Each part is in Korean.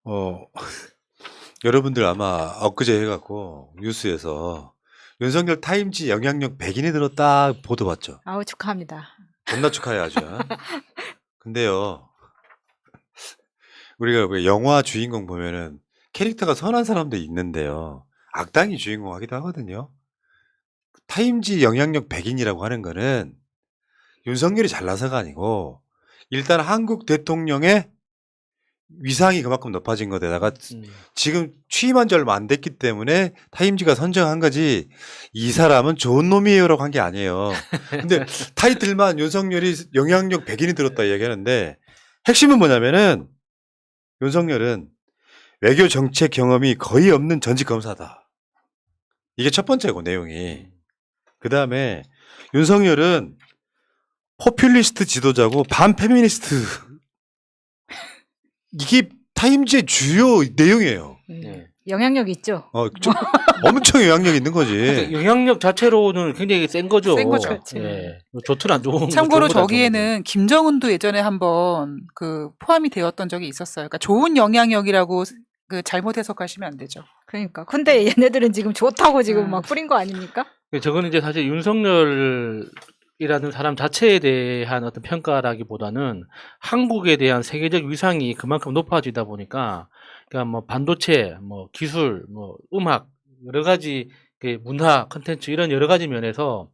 어, 여러분들 아마 엊그제 해갖고 뉴스에서 윤석열 타임지 영향력 100인이 들었다 보도 봤죠. 아우 축하합니다. 존나 축하해야죠. 근데요, 우리가 왜 영화 주인공 보면은 캐릭터가 선한 사람도 있는데요. 악당이 주인공 하기도 하거든요. 타임지 영향력 100인이라고 하는 거는 윤석열이 잘나서가 아니고 일단 한국 대통령의 위상이 그만큼 높아진 거에다가 지금 취임한 지 얼마 안 됐기 때문에 타임지가 선정한 거지 이 사람은 좋은 놈이에요라고 한 게 아니에요. 근데 타이틀만 윤석열이 영향력 100인이 들었다 얘기하는데 핵심은 뭐냐면은 윤석열은 외교 정책 경험이 거의 없는 전직 검사다. 이게 첫 번째고 내용이. 그 다음에 윤석열은 포퓰리스트 지도자고 반페미니스트. 이게 타임지의 주요 내용이에요. 영향력 있죠. 좀 엄청 영향력 있는 거지. 그러니까 영향력 자체로는 굉장히 센 거죠. 센 거죠. 예. 좋든 안 좋은. 참고로 좋은 건 저기에는 김정은도 예전에 한번 그 포함이 되었던 적이 있었어요. 그러니까 좋은 영향력이라고 그 잘못 해석하시면 안 되죠. 그러니까. 근데 얘네들은 지금 좋다고 지금 막 뿌린 거 아닙니까? 저거는 이제 사실 윤석열이라는 사람 자체에 대한 어떤 평가라기보다는 한국에 대한 세계적 위상이 그만큼 높아지다 보니까 그러니까 뭐 반도체, 뭐 기술, 뭐 음악 여러 가지 그 문화 콘텐츠 이런 여러 가지 면에서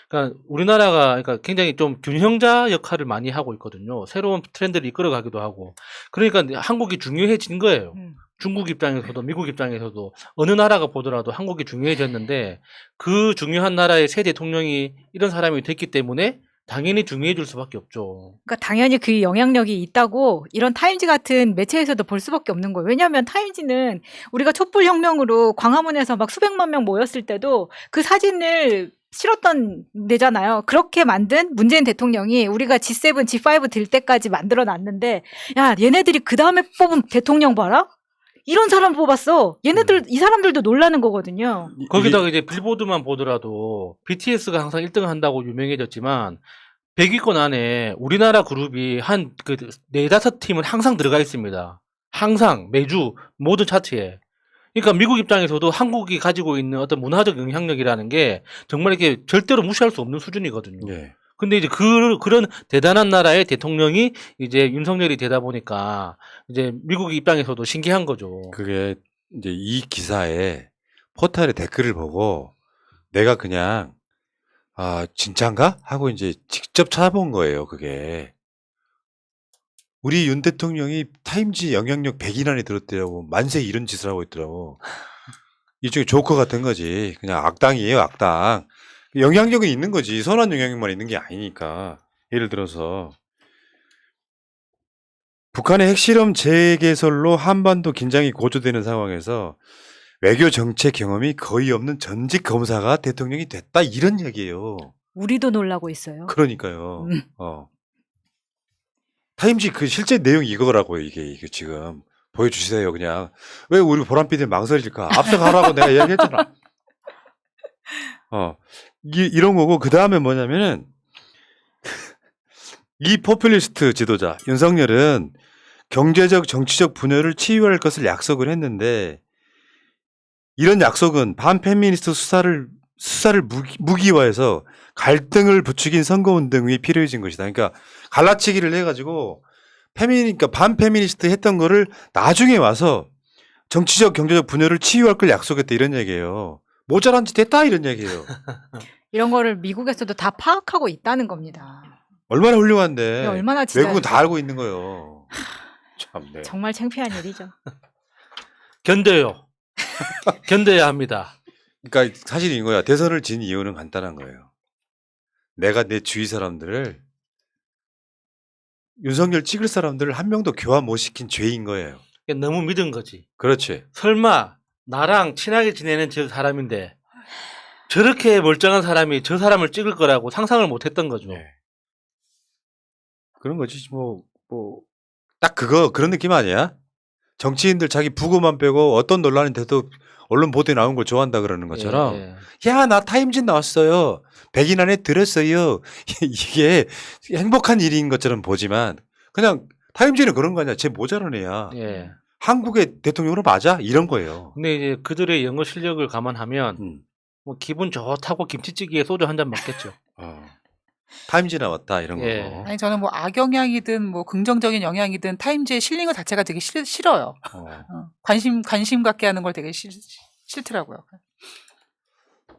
그러니까 우리나라가 그러니까 굉장히 좀 균형자 역할을 많이 하고 있거든요. 새로운 트렌드를 이끌어가기도 하고 그러니까 한국이 중요해진 거예요. 중국 입장에서도 미국 입장에서도 어느 나라가 보더라도 한국이 중요해졌는데 그 중요한 나라의 새 대통령이 이런 사람이 됐기 때문에 당연히 중요해질 수밖에 없죠. 그러니까 당연히 그 영향력이 있다고 이런 타임지 같은 매체에서도 볼 수밖에 없는 거예요. 왜냐하면 타임지는 우리가 촛불혁명으로 광화문에서 막 수백만 명 모였을 때도 그 사진을 실었던 데잖아요. 그렇게 만든 문재인 대통령이 우리가 G7, G5 들 때까지 만들어 놨는데 야 얘네들이 그 다음에 뽑은 대통령 봐라? 이런 사람 뽑았어. 얘네들 이 사람들도 놀라는 거거든요. 거기다가 이제 빌보드만 보더라도 BTS가 항상 1등을 한다고 유명해졌지만 100위권 안에 우리나라 그룹이 한 그 4-5팀은 항상 들어가 있습니다. 항상 매주 모든 차트에. 그러니까 미국 입장에서도 한국이 가지고 있는 어떤 문화적 영향력이라는 게 정말 이렇게 절대로 무시할 수 없는 수준이거든요. 예. 근데 이제 그런 대단한 나라의 대통령이 이제 윤석열이 되다 보니까 이제 미국 입장에서도 신기한 거죠. 그게 이제 이 기사에 포털의 댓글을 보고 내가 그냥 진짠가? 하고 이제 직접 찾아본 거예요, 그게. 우리 윤 대통령이 타임지 영향력 100인 안에 들었대요. 만세 이런 짓을 하고 있더라고. 일종의 조커 같은 거지. 그냥 악당이에요, 악당. 영향력은 있는 거지. 선한 영향력만 있는 게 아니니까. 예를 들어서 북한의 핵실험 재개설로 한반도 긴장이 고조되는 상황에서 외교 정책 경험이 거의 없는 전직 검사가 대통령이 됐다 이런 얘기예요. 우리도 놀라고 있어요. 그러니까요. 타임지 그 실제 내용이 이거라고요. 이게 지금 보여주세요. 그냥 왜 우리 보람 PD 망설일까? 앞서가라고 내가 이야기했잖아. 이런 거고 그 다음에 뭐냐면은 이 포퓰리스트 지도자 윤석열은 경제적 정치적 분열을 치유할 것을 약속을 했는데 이런 약속은 반페미니스트 수사를 무기화해서 갈등을 부추긴 선거운동이 필요해진 것이다. 그러니까 갈라치기를 해가지고 그러니까 반페미니스트 했던 거를 나중에 와서 정치적 경제적 분열을 치유할 걸 약속했다 이런 얘기예요. 모자란 짓 했다 이런 얘기예요. 이런 거를 미국에서도 다 파악하고 있다는 겁니다. 얼마나 훌륭한데. 얼마나 진짜 외국은 다 알고 있는 거예요. 참네. 정말 창피한 일이죠. 견뎌요. 견뎌야 합니다. 그러니까 사실 이거야. 대선을 진 이유는 간단한 거예요. 내가 내 주위 사람들을 윤석열 찍을 사람들을 한 명도 교환 못 시킨 죄인 거예요. 너무 믿은 거지. 그렇지. 설마 나랑 친하게 지내는 저 사람인데 저렇게 멀쩡한 사람이 저 사람을 찍을 거라고 상상을 못 했던 거죠. 네. 그런 거지. 딱 그런 느낌 아니야? 정치인들 자기 부고만 빼고 어떤 논란이 돼도 언론 보도에 나온 걸 좋아한다 그러는 것처럼 야, 나 타임지 나왔어요. 100인 안에 들었어요. 이게 행복한 일인 것처럼 보지만 그냥 타임지는 그런 거 아니야. 쟤 모자란 애야. 한국의 대통령으로 맞아? 이런 거예요. 근데 이제 그들의 영어 실력을 감안하면 음. 뭐 기분 좋다고 김치찌개에 소주 한 잔 먹겠죠. 타임지 나왔다 이런 예. 거. 아니 저는 뭐 악영향이든 뭐 긍정적인 영향이든 타임즈에 실린 것 자체가 되게 싫어요. 관심 갖게 하는 걸 되게 싫더라고요.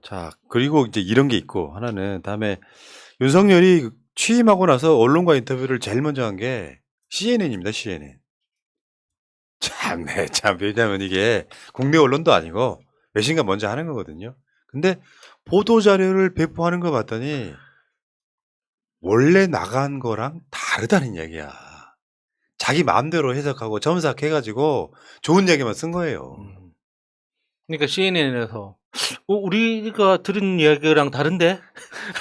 자, 그리고 이제 이런 게 있고 하나는 다음에 윤석열이 취임하고 나서 언론과 인터뷰를 제일 먼저 한 게 CNN입니다. CNN. 참네, 참 왜냐면 이게 국내 언론도 아니고 외신가 먼저 하는 거거든요. 근데 보도 자료를 배포하는 거 봤더니 원래 나간 거랑 다르다는 얘기야. 자기 마음대로 해석하고 점삭해가지고 좋은 얘기만 쓴 거예요. 그러니까 CNN에서 우리가 들은 이야기랑 다른데?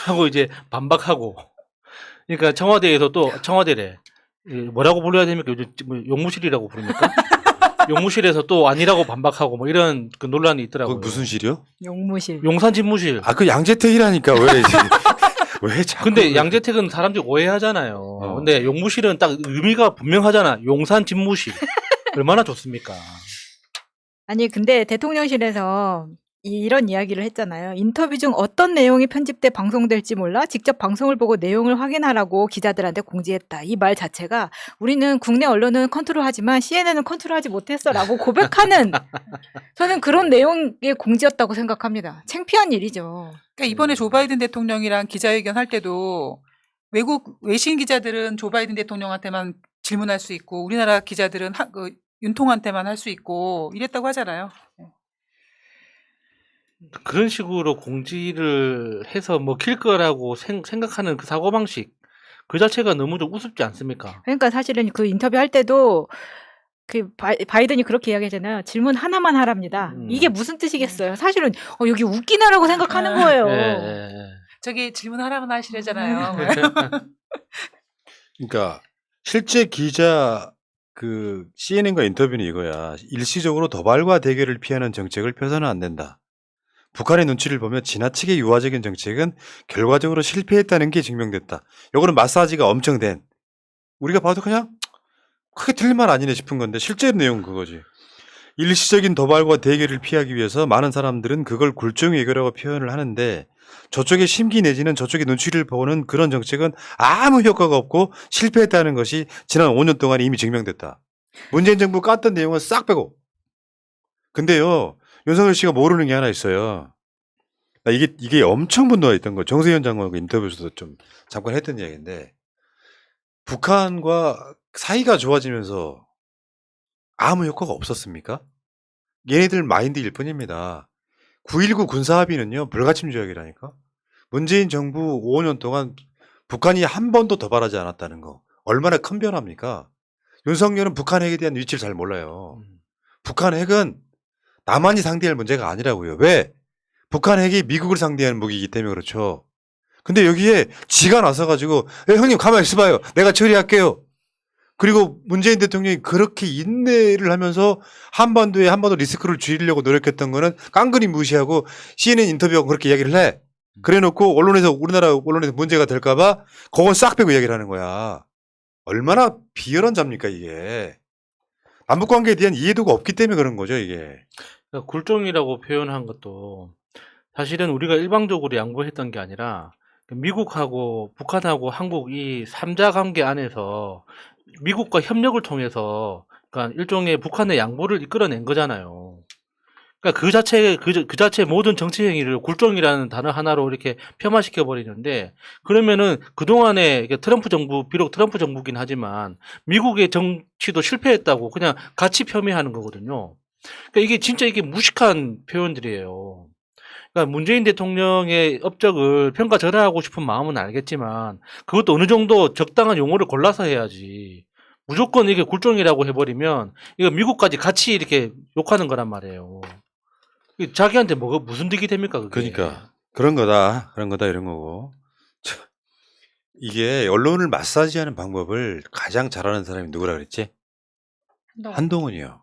하고 이제 반박하고. 그러니까 청와대에서 또 청와대래. 뭐라고 불러야 됩니까? 요즘 뭐 용무실이라고 부릅니까? 용무실에서 또 아니라고 반박하고 뭐 이런 그 논란이 있더라고요. 그거 무슨 실이요? 용무실. 용산 집무실. 아, 그 양재택이라니까 왜 왜 자꾸 근데 양재택은 사람들이 오해하잖아요. 근데 용무실은 딱 의미가 분명하잖아. 용산 집무실. 얼마나 좋습니까? 아니 근데 대통령실에서 이런 이야기를 했잖아요. 인터뷰 중 어떤 내용이 편집돼 방송될지 몰라 직접 방송을 보고 내용을 확인하라고 기자들한테 공지했다. 이 말 자체가 우리는 국내 언론은 컨트롤하지만 CNN은 컨트롤하지 못했어라고 고백하는 저는 그런 내용의 공지였다고 생각합니다. 창피한 일이죠. 그러니까 이번에 조 바이든 대통령이랑 기자회견 할 때도 외국 외신 기자들은 조 바이든 대통령한테만 질문할 수 있고 우리나라 기자들은 윤통한테만 할 수 있고 이랬다고 하잖아요. 그런 식으로 공지를 해서 먹힐 거라고 생각하는 그 사고방식 그 자체가 너무 좀 우습지 않습니까? 그러니까 사실은 그 인터뷰 할 때도 그 바이든이 그렇게 이야기하잖아요. 질문 하나만 하랍니다. 이게 무슨 뜻이겠어요? 사실은 여기 웃기나라고 생각하는 거예요. 저기 질문 하나만 하시려잖아요. 그러니까 실제 기자 그 CNN과 인터뷰는 이거야. 일시적으로 도발과 대결을 피하는 정책을 펴서는 안 된다. 북한의 눈치를 보며 지나치게 유화적인 정책은 결과적으로 실패했다는 게 증명됐다. 요거는 마사지가 엄청 된. 우리가 봐도 그냥 크게 틀린 말 아니네 싶은 건데 실제 내용은 그거지. 일시적인 도발과 대결을 피하기 위해서 많은 사람들은 그걸 굴종 외교라고 표현을 하는데 저쪽의 심기 내지는 저쪽의 눈치를 보는 그런 정책은 아무 효과가 없고 실패했다는 것이 지난 5년 동안 이미 증명됐다. 문재인 정부 깠던 내용은 싹 빼고. 근데요, 윤석열 씨가 모르는 게 하나 있어요. 나 이게 엄청 분노가 있던 거. 정세현 장관과 인터뷰에서도 좀 잠깐 했던 이야기인데 북한과 사이가 좋아지면서 아무 효과가 없었습니까? 얘네들 마인드일 뿐입니다. 9.19 군사합의는요, 불가침 조약이라니까? 문재인 정부 5년 동안 북한이 한 번도 도발하지 않았다는 거. 얼마나 큰 변화입니까? 윤석열은 북한 핵에 대한 위치를 잘 몰라요. 북한 핵은 남한이 상대할 문제가 아니라고요. 왜? 북한 핵이 미국을 상대하는 무기이기 때문에 그렇죠. 근데 여기에 지가 나서가지고, 형님 가만히 있어봐요. 내가 처리할게요. 그리고 문재인 대통령이 그렇게 인내를 하면서 한반도에 한 번 더 리스크를 줄이려고 노력했던 거는 깡그리 무시하고 CNN 인터뷰하고 그렇게 이야기를 해. 그래 놓고 우리나라 언론에서 문제가 될까봐 그건 싹 빼고 이야기를 하는 거야. 얼마나 비열한 잡니까, 이게. 남북 관계에 대한 이해도가 없기 때문에 그런 거죠, 이게. 그러니까 굴종이라고 표현한 것도 사실은 우리가 일방적으로 양보했던 게 아니라 미국하고 북한하고 한국 이 3자 관계 안에서 미국과 협력을 통해서 그러니까 일종의 북한의 양보를 이끌어낸 거잖아요. 그러니까 그 자체 모든 정치 행위를 굴종이라는 단어 하나로 이렇게 폄하시켜 버리는데 그러면은 그동안에 트럼프 정부 비록 트럼프 정부긴 하지만 미국의 정치도 실패했다고 그냥 같이 폄훼하는 거거든요. 그러니까 이게 진짜 이게 무식한 표현들이에요. 그러니까 문재인 대통령의 업적을 평가절하하고 싶은 마음은 알겠지만 그것도 어느 정도 적당한 용어를 골라서 해야지. 무조건 이게 굴종이라고 해버리면 이거 미국까지 같이 이렇게 욕하는 거란 말이에요. 자기한테 무슨 득이 됩니까? 그게. 그러니까 그런 거다 이런 거고. 이게 언론을 마사지하는 방법을 가장 잘하는 사람이 누구라 그랬지? 한동훈이요.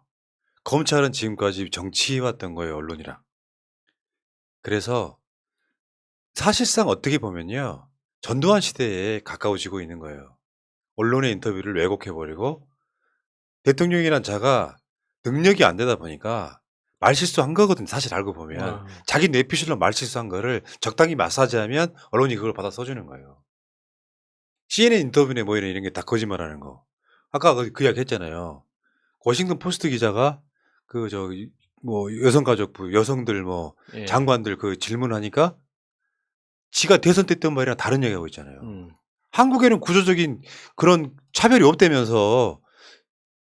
검찰은 지금까지 정치해왔던 거예요, 언론이랑. 그래서 사실상 어떻게 보면요, 전두환 시대에 가까워지고 있는 거예요. 언론의 인터뷰를 왜곡해버리고 대통령이란 자가 능력이 안 되다 보니까 말실수한 거거든. 사실 알고 보면 와. 자기 뇌피셜로 말실수한 거를 적당히 마사지하면 언론이 그걸 받아 써주는 거예요. CNN 인터뷰에 뭐 이런 게 다 거짓말하는 거. 아까 그 이야기 했잖아요. 워싱턴 포스트 기자가 그 뭐 여성가족부 여성들 뭐 예. 장관들 그 질문하니까 지가 대선 때 했던 말이랑 다른 얘기하고 있잖아요. 한국에는 구조적인 그런 차별이 없다면서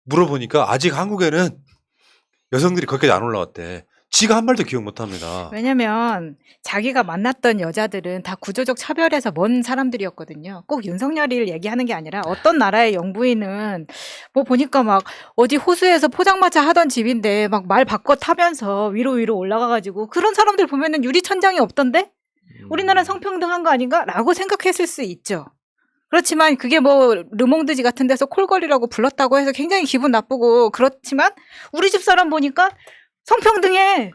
물어보니까 아직 한국에는 여성들이 거기까지 안 올라왔대. 지가 한 말도 기억 못 합니다. 왜냐면 자기가 만났던 여자들은 다 구조적 차별에서 먼 사람들이었거든요. 꼭 윤석열이를 얘기하는 게 아니라 어떤 나라의 영부인은 뭐 보니까 막 어디 호수에서 포장마차 하던 집인데 막 말 바꿔 타면서 위로 올라가가지고 그런 사람들 보면은 유리천장이 없던데? 우리나라 성평등한 거 아닌가? 라고 생각했을 수 있죠. 그렇지만 그게 뭐 르몽드지 같은 데서 콜걸이라고 불렀다고 해서 굉장히 기분 나쁘고 그렇지만 우리 집 사람 보니까 성평등해.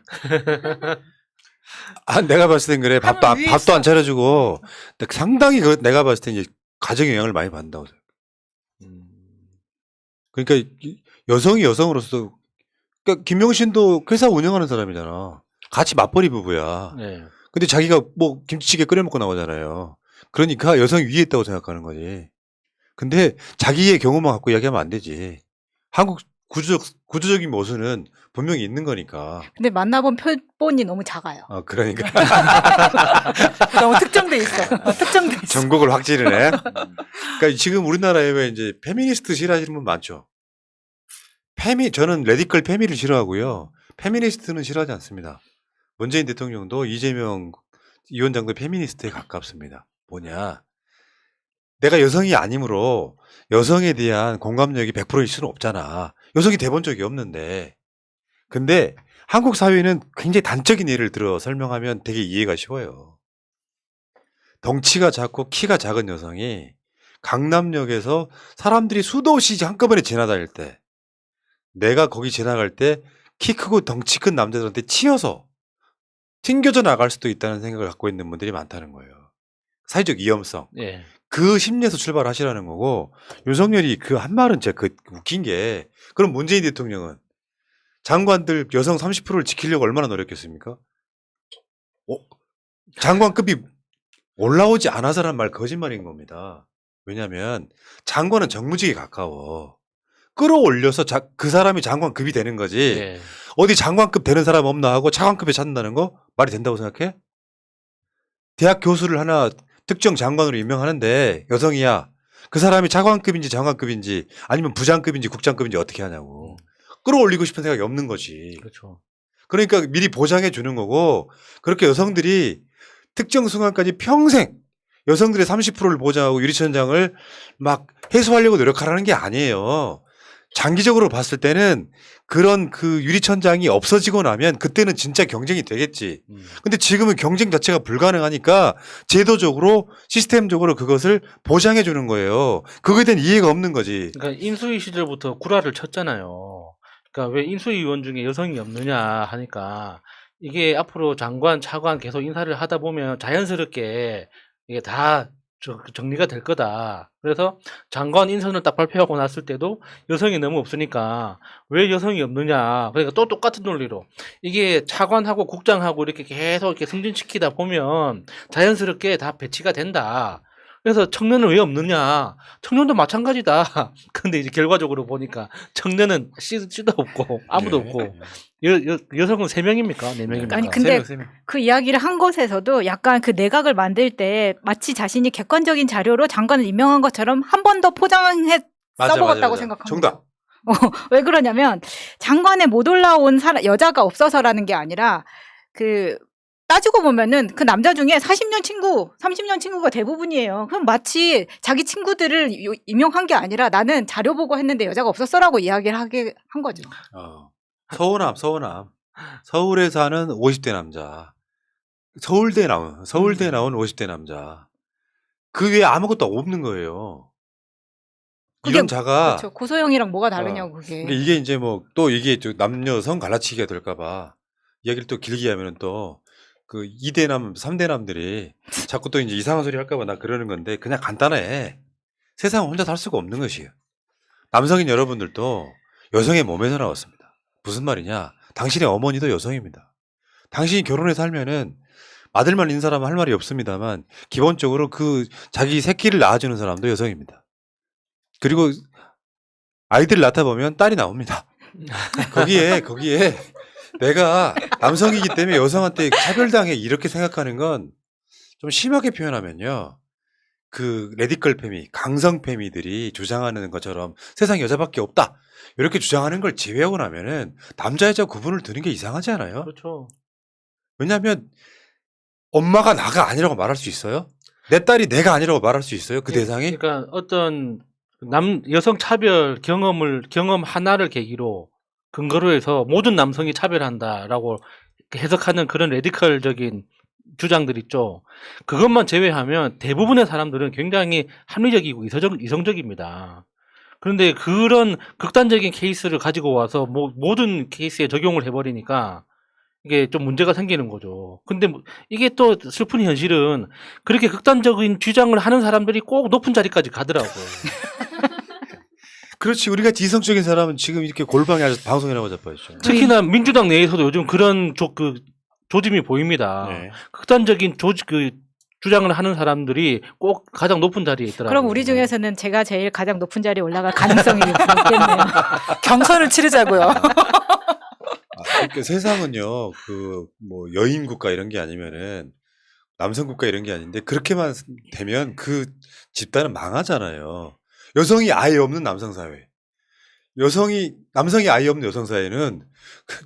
아, 내가 봤을 땐 그래. 하면 위에 밥도 있어. 안 차려주고 상당히 내가 봤을 땐 이제 가정에 영향을 많이 받는다고 생각해. 그러니까 여성이 여성으로서 그러니까 김용신도 회사 운영하는 사람이잖아. 같이 맞벌이 부부야. 네. 근데 자기가 뭐 김치찌개 끓여 먹고 나오잖아요. 그러니까 여성이 위에 있다고 생각하는 거지. 근데 자기의 경험만 갖고 이야기하면 안 되지. 한국 구조적인 모순은 분명히 있는 거니까. 근데 만나본 표본이 너무 작아요. 그러니까 너무 특정돼 있어. 특정돼 있어. 전국을 확 찌르네. 그러니까 지금 우리나라에 왜 이제 페미니스트 싫어하시는 분 많죠. 저는 레디컬 페미를 싫어하고요. 페미니스트는 싫어하지 않습니다. 문재인 대통령도 이재명 위원장도 페미니스트에 가깝습니다. 뭐냐? 내가 여성이 아니므로 여성에 대한 공감력이 100%일 수는 없잖아. 여성이 돼본 적이 없는데. 근데 한국 사회는 굉장히 단적인 예를 들어 설명하면 되게 이해가 쉬워요. 덩치가 작고 키가 작은 여성이 강남역에서 사람들이 수도 없이 한꺼번에 지나다닐 때 내가 거기 지나갈 때 키 크고 덩치 큰 남자들한테 치여서 튕겨져 나갈 수도 있다는 생각을 갖고 있는 분들이 많다는 거예요. 사회적 위험성. 예. 그 심리에서 출발하시라는 거고 윤석열이 그 한 말은 진짜 그 웃긴 게 그럼 문재인 대통령은 장관들 여성 30%를 지키려고 얼마나 노력했습니까? 장관급이 올라오지 않아서란 말 거짓말인 겁니다. 왜냐하면 장관은 정무직에 가까워. 끌어올려서 그 사람이 장관급이 되는 거지. 예. 어디 장관급 되는 사람 없나 하고 차관급에 찾는다는 거 말이 된다고 생각해? 대학 교수를 하나 특정 장관으로 임명하는데 여성이야. 그 사람이 차관급인지 장관급인지 아니면 부장급인지 국장급인지 어떻게 하냐고. 끌어올리고 싶은 생각이 없는 거지. 그렇죠. 그러니까 미리 보장해 주는 거고 그렇게 여성들이 특정 순간까지 평생 여성들의 30%를 보장하고 유리천장을 막 해소하려고 노력하라는 게 아니에요. 장기적으로 봤을 때는 그런 그 유리천장이 없어지고 나면 그때는 진짜 경쟁이 되겠지. 근데 지금은 경쟁 자체가 불가능하니까 제도적으로 시스템적으로 그것을 보장해 주는 거예요. 그거에 대한 이해가 없는 거지. 그러니까 인수위 시절부터 구라를 쳤잖아요. 그러니까 왜 인수위 의원 중에 여성이 없느냐 하니까 이게 앞으로 장관, 차관 계속 인사를 하다 보면 자연스럽게 이게 다 정리가 될 거다. 그래서 장관 인선을 딱 발표하고 났을 때도 여성이 너무 없으니까 왜 여성이 없느냐. 그러니까 또 똑같은 논리로 이게 차관하고 국장하고 이렇게 계속 이렇게 승진시키다 보면 자연스럽게 다 배치가 된다. 그래서 청년은 왜 없느냐? 청년도 마찬가지다. 근데 이제 결과적으로 보니까 청년은 씨도 없고 아무도 네. 없고 여성은 3명입니까? 4명입니까? 아니 근데 세 명. 그 이야기를 한 곳에서도 약간 그 내각을 만들 때 마치 자신이 객관적인 자료로 장관을 임명한 것처럼 한 번 더 포장해 써먹었다고 생각합니다. 정답. 왜 그러냐면 장관에 못 올라온 여자가 없어서라는 게 아니라 그 따지고 보면은 그 남자 중에 40년 친구, 30년 친구가 대부분이에요. 그럼 마치 자기 친구들을 임용한 게 아니라 나는 자료 보고 했는데 여자가 없었어라고 이야기를 하게 한 거죠. 서운함. 서울에 사는 50대 남자. 서울대 나온 50대 남자. 그 외에 아무것도 없는 거예요. 이런 자가 그렇죠. 고소영이랑 뭐가 다르냐고 그게. 근데 이게 이제 뭐 또 이게 남녀 성 갈라치기가 될까봐 이야기를 또 길게 하면은 또 그 2대남, 3대남들이 자꾸 또 이제 이상한 소리 할까봐 나 그러는 건데 그냥 간단해. 세상 혼자 살 수가 없는 것이에요. 남성인 여러분들도 여성의 몸에서 나왔습니다. 무슨 말이냐? 당신의 어머니도 여성입니다. 당신이 결혼해 살면은 아들만 있는 사람은 할 말이 없습니다만 기본적으로 그 자기 새끼를 낳아주는 사람도 여성입니다. 그리고 아이들을 낳다 보면 딸이 나옵니다. 거기에 내가 남성이기 때문에 여성한테 차별당해 이렇게 생각하는 건 좀 심하게 표현하면요. 그 레디컬 페미, 강성 페미들이 주장하는 것처럼 세상 여자밖에 없다. 이렇게 주장하는 걸 제외하고 나면은 남자 여자 구분을 두는 게 이상하지 않아요? 그렇죠. 왜냐하면 엄마가 나가 아니라고 말할 수 있어요? 내 딸이 내가 아니라고 말할 수 있어요? 그 대상이? 그러니까 어떤 여성 차별 경험 하나를 계기로 근거로 해서 모든 남성이 차별한다라고 해석하는 그런 레디컬적인 주장들 있죠. 그것만 제외하면 대부분의 사람들은 굉장히 합리적이고 이성적입니다. 그런데 그런 극단적인 케이스를 가지고 와서 모든 케이스에 적용을 해버리니까 이게 좀 문제가 생기는 거죠. 근데 이게 또 슬픈 현실은 그렇게 극단적인 주장을 하는 사람들이 꼭 높은 자리까지 가더라고요. 그렇지. 우리가 이성적인 사람은 지금 이렇게 골방에 아주 방송에 나와 자빠졌죠. 특히나 민주당 내에서도 요즘 그런 조짐이 보입니다. 네. 극단적인 주장을 하는 사람들이 꼭 가장 높은 자리에 있더라고요. 그럼 우리 중에서는 제가 제일 가장 높은 자리에 올라갈 가능성이 있겠네요. 경선을 치르자고요. 그러니까 세상은요, 그 뭐 여인 국가 이런 게 아니면은 남성 국가 이런 게 아닌데 그렇게만 되면 그 집단은 망하잖아요. 여성이 아예 없는 남성 사회, 남성이 아예 없는 여성 사회는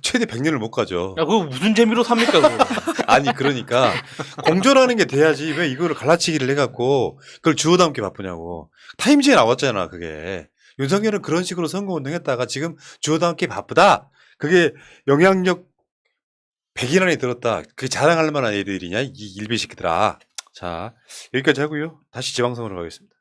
최대 100년을 못 가죠. 야, 그거 무슨 재미로 삽니까, 그거? 아니 그러니까 공존하는 게 돼야지 왜 이거를 갈라치기를 해갖고 그걸 주워 담기 바쁘냐고. 타임지에 나왔잖아 그게. 윤석열은 그런 식으로 선거운동했다가 지금 주워 담기 바쁘다. 그게 영향력 100인 안에 들었다. 그게 자랑할 만한 애들이냐 이 일베 새끼들아. 자 여기까지 하고요. 다시 지방선으로 가겠습니다.